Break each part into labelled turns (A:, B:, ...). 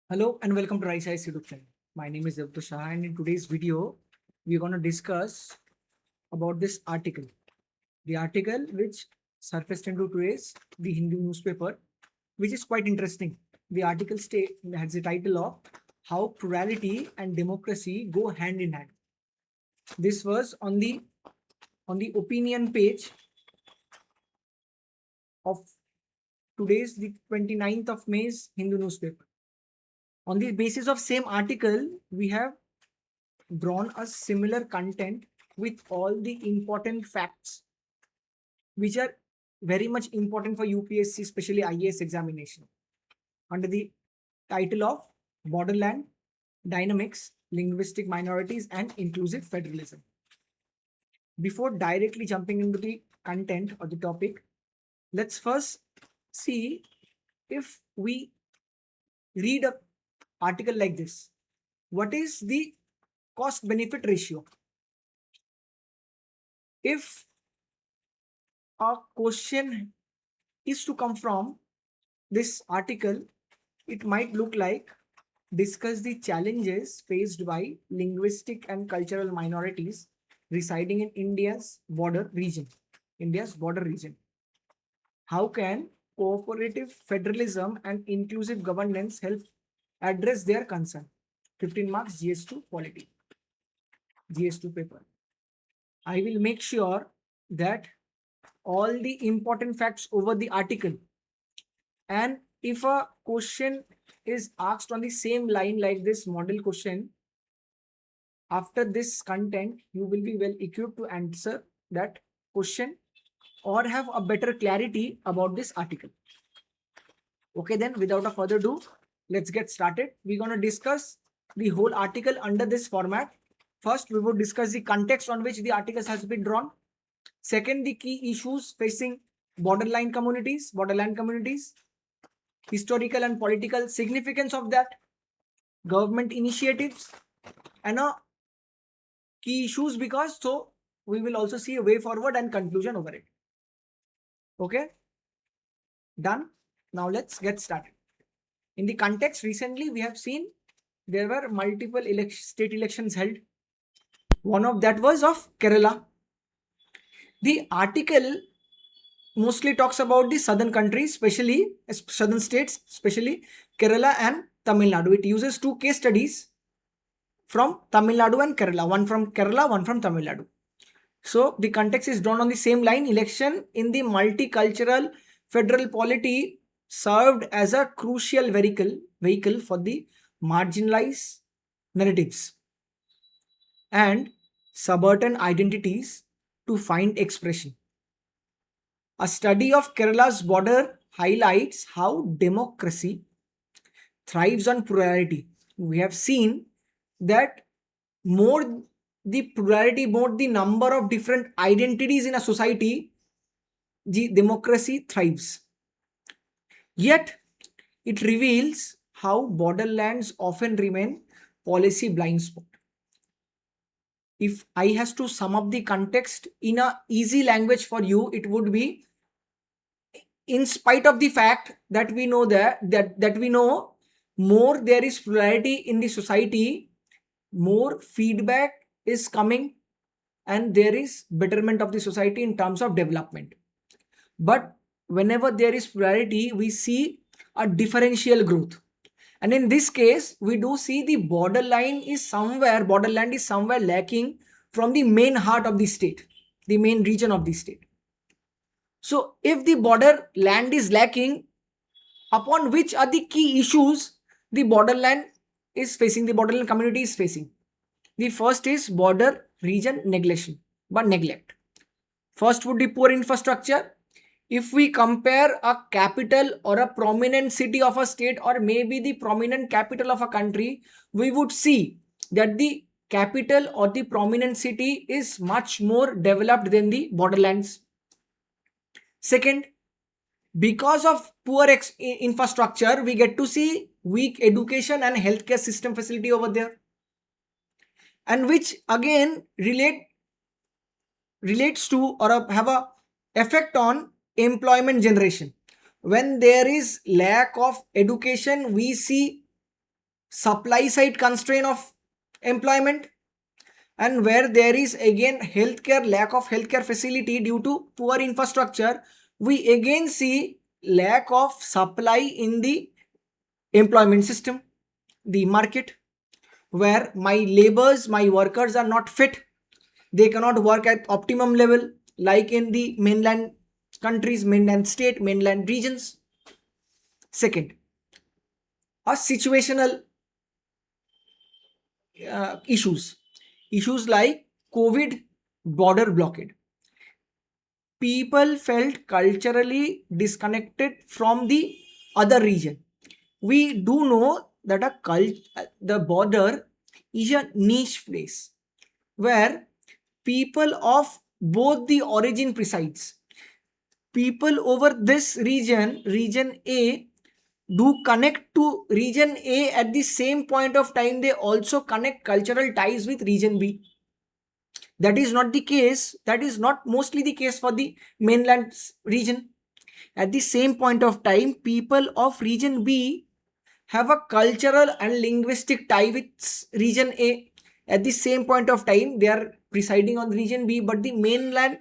A: Hello and welcome to Rice Ice YouTube channel. My name is Idukki and in today's video, we're going to discuss about this article. The article which surfaced into today's the Hindu newspaper, which is quite interesting. The article has the title of How Plurality and Democracy Go Hand in Hand. This was on the opinion page of today's the 29th of May's Hindu newspaper. On the basis of same article, we have drawn a similar content with all the important facts which are very much important for UPSC, especially IAS examination, under the title of Borderland Dynamics, Linguistic Minorities, and Inclusive Federalism. Before directly jumping into the content or the topic, let's first see if we read a article like this. What is the cost benefit ratio? If a question is to come from this article, it might look like discuss the challenges faced by linguistic and cultural minorities residing in India's border region. How can cooperative federalism and inclusive governance help address their concern? 15 marks GS2 Polity. GS2 paper. I will make sure that all the important facts over the article, and if a question is asked on the same line like this model question, after this content you will be well equipped to answer that question or have a better clarity about this article. Okay, then without a further ado, let's get started. We're going to discuss the whole article under this format. First, we will discuss the context on which the article has been drawn. Second, the key issues facing borderland communities, historical and political significance of that, government initiatives, and key issues because so we will also see a way forward and conclusion over it. Okay, done. Now let's get started. In the context, recently we have seen there were multiple state elections held. One of that was of Kerala. The article mostly talks about the southern countries, especially southern states, especially Kerala and Tamil Nadu. It uses two case studies from Tamil Nadu and Kerala, one from Kerala, one from Tamil Nadu. So the context is drawn on the same line. Election in the multicultural federal polity served as a crucial vehicle for the marginalized narratives and subaltern identities to find expression. A study of Kerala's border highlights how democracy thrives on plurality. We have seen that more the plurality, more the number of different identities in a society, the democracy thrives. Yet, it reveals how borderlands often remain policy blind spot. If I has to sum up the context in a easy language for you, it would be, in spite of the fact that we know that we know more there is plurality in the society, more feedback is coming and there is betterment of the society in terms of development. But whenever there is plurality, we see a differential growth. And in this case, we do see the borderland is somewhere lacking from the main heart of the state, the main region of the state. So if the borderland is lacking, upon which are the key issues the borderland community is facing? The first is border region neglect. First would be poor infrastructure. If we compare a capital or a prominent city of a state or maybe the prominent capital of a country, we would see that the capital or the prominent city is much more developed than the borderlands. Second, because of poor infrastructure, we get to see weak education and healthcare system facility over there, and which again relates to or have a effect on employment generation. When there is lack of education, we see supply side constraint of employment, and where there is again healthcare, lack of healthcare facility due to poor infrastructure, we again see lack of supply in the employment system, the market, where my workers are not fit, they cannot work at optimum level like in the mainland countries, mainland state, mainland regions. Second, a situational issues like COVID border blockade. People felt culturally disconnected from the other region. We do know that the border is a niche place where people of both the origin presides. People over this region, region A, do connect to region A at the same point of time. They also connect cultural ties with region B. That is not the case. That is not mostly the case for the mainland region. At the same point of time, people of region B have a cultural and linguistic tie with region A. At the same point of time, they are residing on region B, but the mainland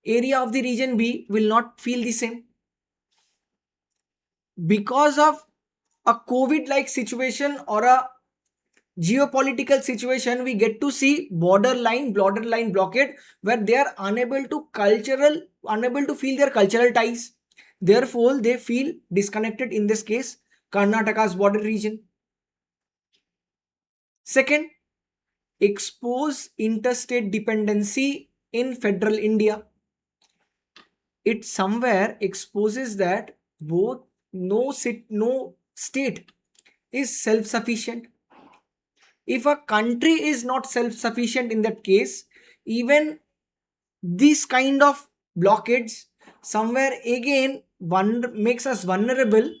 A: area of the region B will not feel the same. Because of a COVID like situation or a geopolitical situation, we get to see borderline blockade, where they are unable to feel their cultural ties. Therefore, they feel disconnected, in this case Karnataka's border region. Second, expose interstate dependency in federal India. It somewhere exposes that both no state is self-sufficient. If a country is not self-sufficient, in that case, even this kind of blockades somewhere again makes us vulnerable,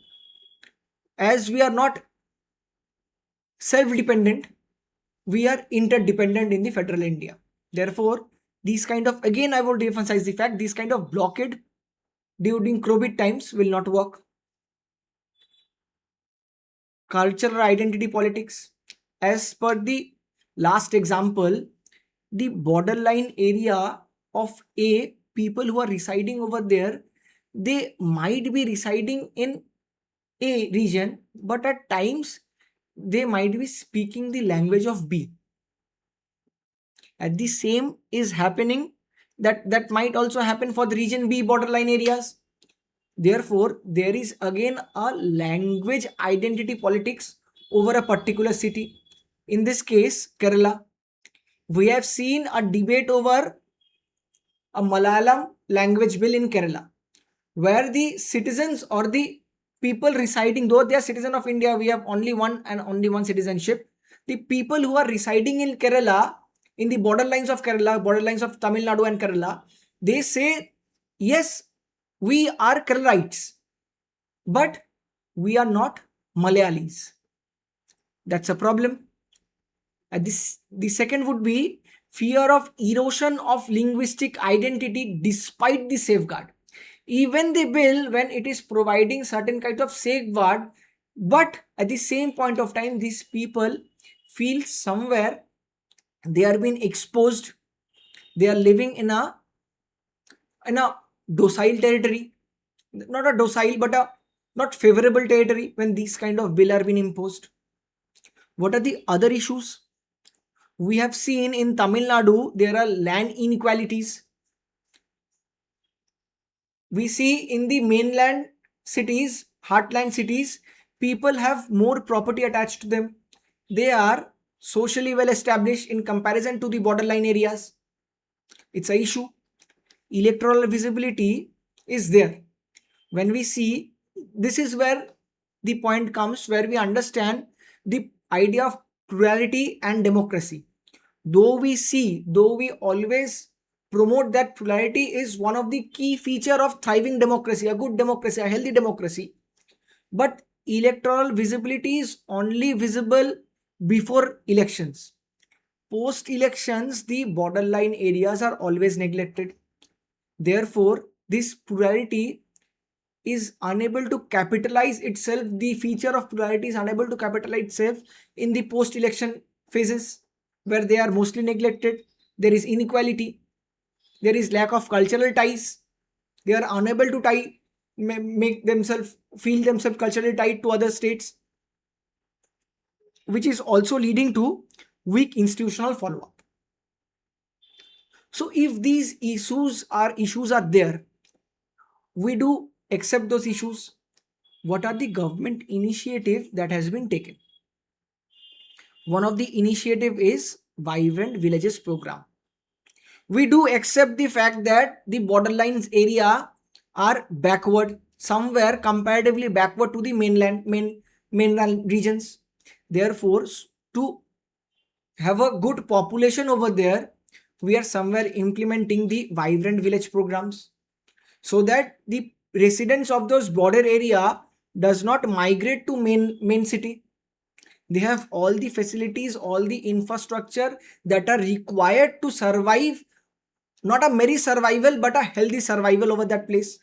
A: as we are not self-dependent, we are interdependent in the federal India. Therefore, these kind of, again I would emphasize the fact, these kind of blockade during COVID times will not work. Cultural identity politics. As per the last example, the borderline area of A, people who are residing over there, they might be residing in A region, but at times they might be speaking the language of B. At the same is happening, that might also happen for the region B borderline areas. Therefore, there is again a language identity politics over a particular city. In this case, Kerala, we have seen a debate over a Malayalam language bill in Kerala, where the citizens or the people residing, though they are citizen of India, we have only one citizenship. The people who are residing in Kerala, in the borderlines of Kerala, borderlines of Tamil Nadu and Kerala, they say, yes, we are Keralites, but we are not Malayalis. That's a problem. The second would be fear of erosion of linguistic identity despite the safeguard. Even the bill, when it is providing certain kind of safeguard, but at the same point of time, these people feel somewhere they are being exposed. They are living in a docile territory, not a docile, but a not favorable territory when these kind of bill are being imposed. What are the other issues? We have seen in Tamil Nadu, there are land inequalities. We see in the mainland cities, heartland cities, people have more property attached to them. They are socially well established in comparison to the borderline areas. It's an issue. Electoral visibility is there. When we see, this is where the point comes, where we understand the idea of plurality and democracy. Though we always promote that plurality is one of the key feature of thriving democracy, a good democracy, a healthy democracy, but electoral visibility is only visible before elections. Post elections, the borderline areas are always neglected. Therefore, this plurality is unable to capitalize itself, the feature of plurality is unable to capitalize itself in the post-election phases, where they are mostly neglected. There is inequality, there is lack of cultural ties, they are unable to make themselves feel themselves culturally tied to other states, which is also leading to weak institutional follow-up. So if these issues are there, we do accept those issues. What are the government initiative that has been taken? One of the initiative is Vibrant Villages program. We do accept the fact that the borderlines area are backward, somewhere comparatively backward to the mainland regions. Therefore, to have a good population over there, we are somewhere implementing the Vibrant Village programs, so that the residents of those border area does not migrate to main city. They have all the facilities, all the infrastructure that are required to survive, not a merry survival but a healthy survival over that place.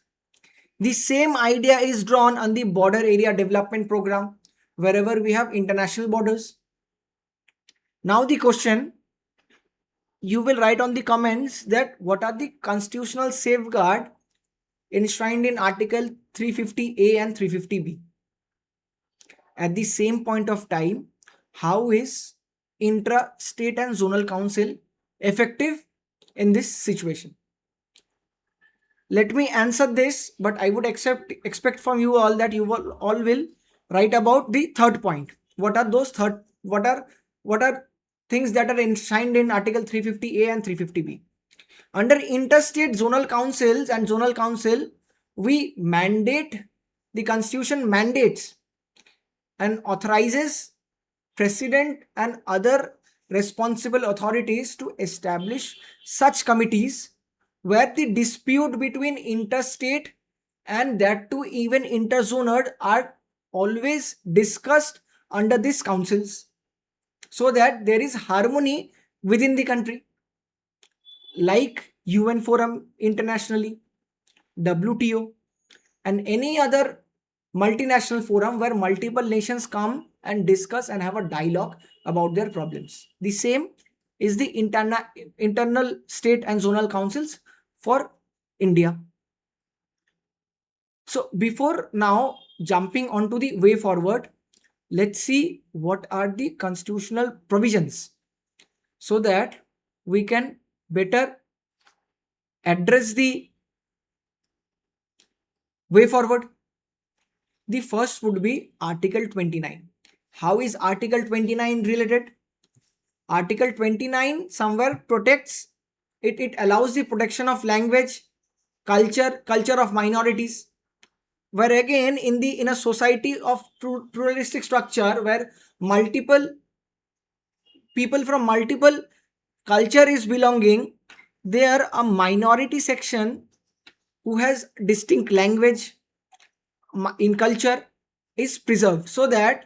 A: The same idea is drawn on the border area development program, wherever we have international borders. Now the question, you will write on the comments that what are the constitutional safeguard enshrined in Article 350A and 350B. At the same point of time, how is intra-state and zonal council effective in this situation? Let me answer this, but I would expect from you all that you all will write about the third point. What are those what are things that are enshrined in Article 350A and 350B? Under interstate zonal councils and zonal council, the constitution mandates and authorizes president and other responsible authorities to establish such committees where the dispute between interstate and that too even interzonal are always discussed under these councils, so that there is harmony within the country, like UN Forum internationally, WTO, and any other multinational forum where multiple nations come and discuss and have a dialogue about their problems. The same is the internal state and zonal councils for India. So before now jumping onto the way forward, let's see what are the constitutional provisions, so that we can better address the way forward. The first would be Article 29. How is Article 29 related? Article 29 somewhere protects it allows the protection of language, culture of minorities, where again in a society of pluralistic structure where multiple people from multiple culture is belonging, there a minority section who has distinct language in culture is preserved, so that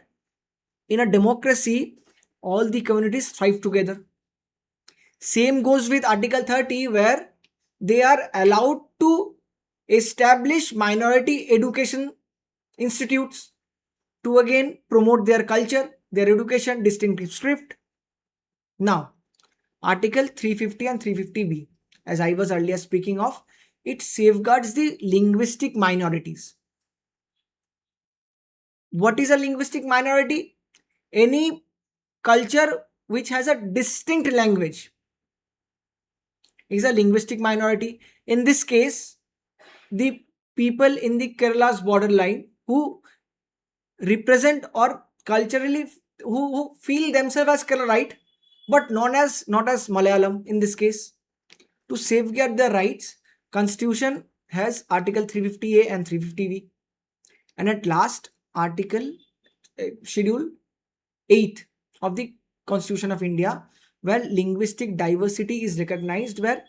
A: in a democracy all the communities thrive together. Same goes with Article 30, where they are allowed to establish minority education institutes to again promote their culture, their education, distinctive script. Now, Article 350 and 350B, as I was earlier speaking of, it safeguards the linguistic minorities. What is a linguistic minority? Any culture which has a distinct language is a linguistic minority. In this case, the people in the Kerala's borderline who represent or culturally who feel themselves as Kerala-right, but not as Malayalam in this case. To safeguard their rights, Constitution has Article 350A and 350B. And at last, Schedule 8 of the Constitution of India, where linguistic diversity is recognized, where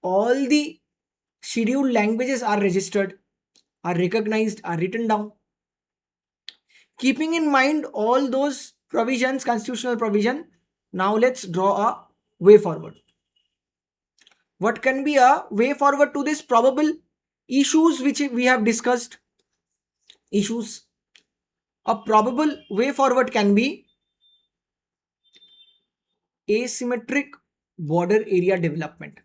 A: all the scheduled languages are registered, are recognized, are written down. Keeping in mind all those provisions, constitutional provision, now let's draw a way forward. What can be a way forward to this probable Issues which we have discussed. Issues. A probable way forward can be asymmetric border area development.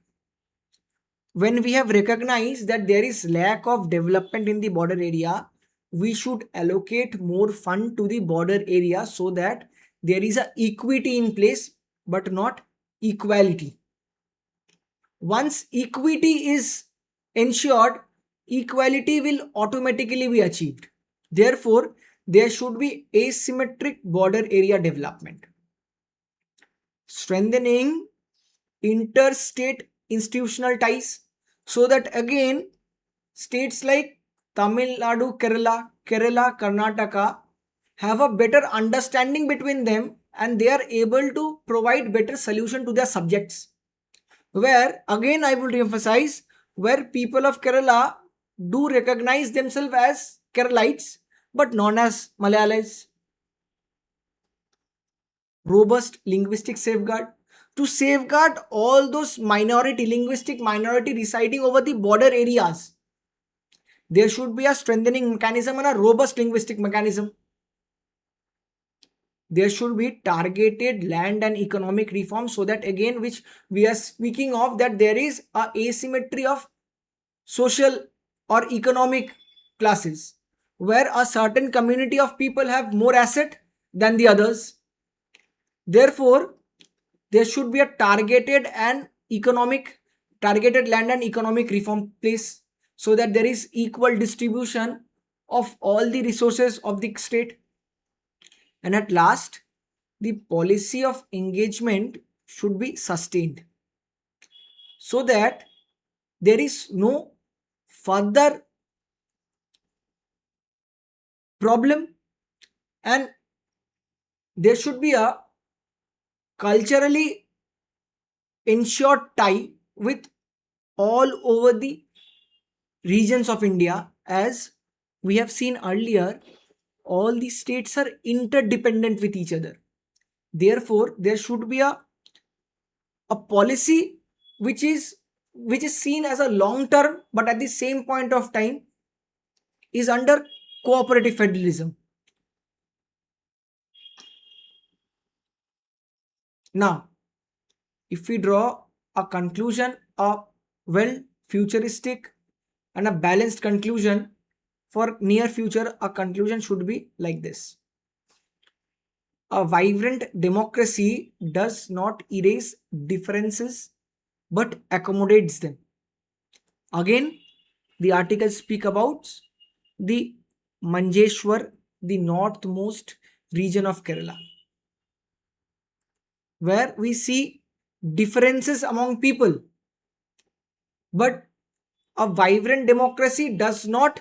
A: When we have recognized that there is lack of development in the border area, we should allocate more fund to the border area so that there is a equity in place but not equality. Once equity is ensured, equality will automatically be achieved. Therefore, there should be asymmetric border area development. Strengthening interstate institutional ties so that again states like Tamil Nadu, Kerala-Karnataka have a better understanding between them and they are able to provide better solution to their subjects. Where again I will re-emphasize, where people of Kerala do recognize themselves as Keralites but not as Malayalis. Robust linguistic safeguard to safeguard all those linguistic minority residing over the border areas. There should be a strengthening mechanism and a robust linguistic mechanism. There should be targeted land and economic reform so that again which we are speaking of, that there is a asymmetry of social or economic classes where a certain community of people have more asset than the others. Therefore, there should be a targeted land and economic reform place so that there is equal distribution of all the resources of the state. And at last, the policy of engagement should be sustained so that there is no further problem and there should be a culturally ensured tie with all over the regions of India. As we have seen earlier, all the states are interdependent with each other. Therefore, there should be a policy which is seen as a long term but at the same point of time is under cooperative federalism. Now, if we draw a conclusion, a well futuristic and a balanced conclusion for near future, a conclusion should be like this. A vibrant democracy does not erase differences but accommodates them. Again, the articles speak about the Manjeshwar, the northmost region of Kerala, where we see differences among people. But a vibrant democracy does not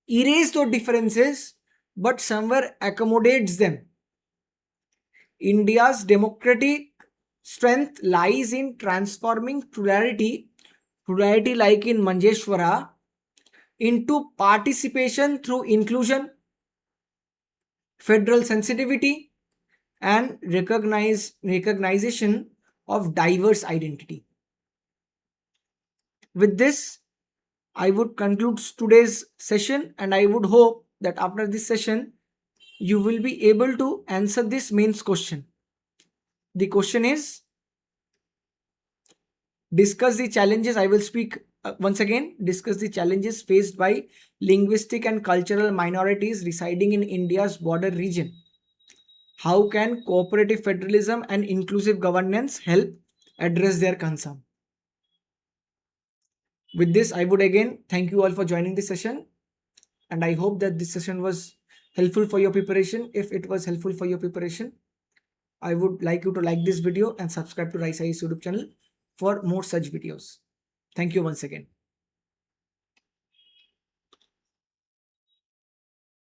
A: erase those differences but somewhere accommodates them. India's democratic strength lies in transforming plurality like in Manjeshwara, into participation through inclusion, federal sensitivity, and recognition of diverse identity. With this, I would conclude today's session and I would hope that after this session, you will be able to answer this mains question. The question is, discuss the challenges. I will speak once again. Discuss the challenges faced by linguistic and cultural minorities residing in India's border region. How can cooperative federalism and inclusive governance help address their concern? With this, I would again thank you all for joining this session, and I hope that this session was helpful for your preparation. If it was helpful for your preparation, I would like you to like this video and subscribe to Rise IAS YouTube channel for more such videos. Thank you once again.